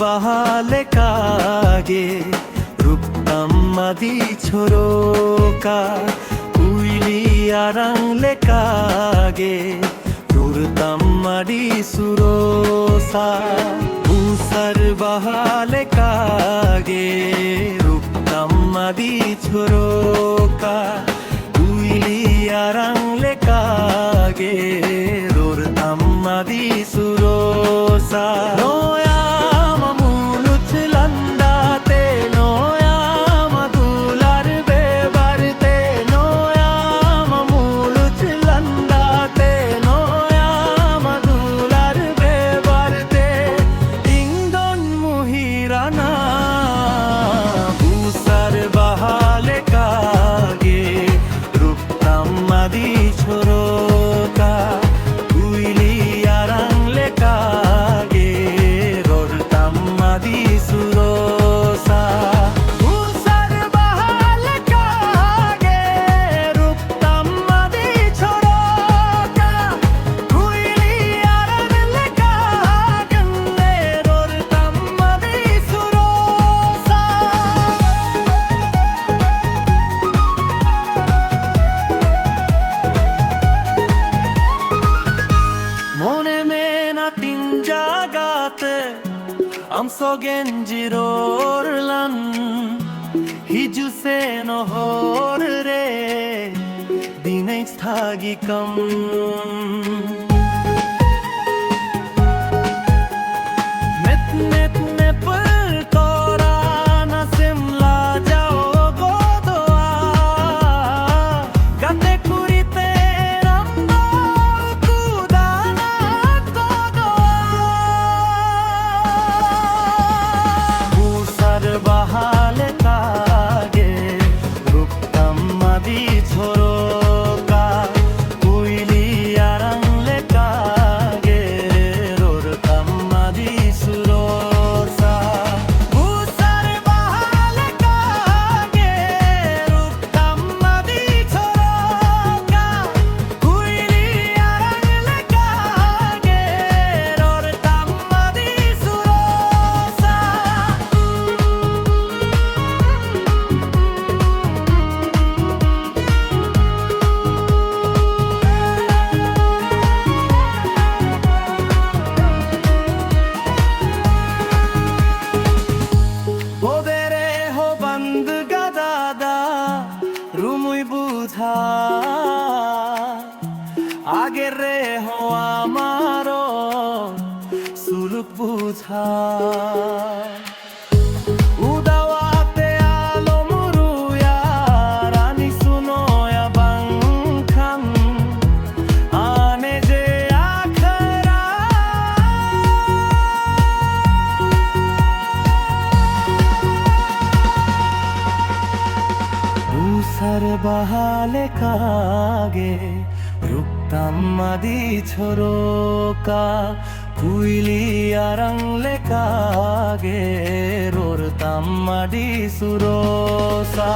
बहाले कागे रूपतम मदी छोरो का उइली आरंग ले कागे रूरतम मदी सुरोसा ऊसर बहाले कागे रूपतम मदी छोरो का उइली आरंग ले कागे रूरतम मदी सुरोसा I'm so genjirorlan hiju se no horre dinai thagikam met met ne par tora na simla jao godoa gate kurite rambo kudana बहाले कागे रूपतम मदी छोरो का उइली आरंग ले कागे रूरतम मदी सुरोसा ऊसर बहाले कागे रूपतम मदी छोरो का उइली आरंग ले कागे रूरतम मदी सुरोसा রুমুই বুঝা আগে রে হো আমার সুলুক বুঝা উদাওয়াতে আলো মুরুয়া রানী সুনোয়া বাংখান আনে যে আখরা ऊसर बहाले कागे रूपतम मदी छोरो का कुइली आरंग ले कागे रूरतम मदी सुरोसा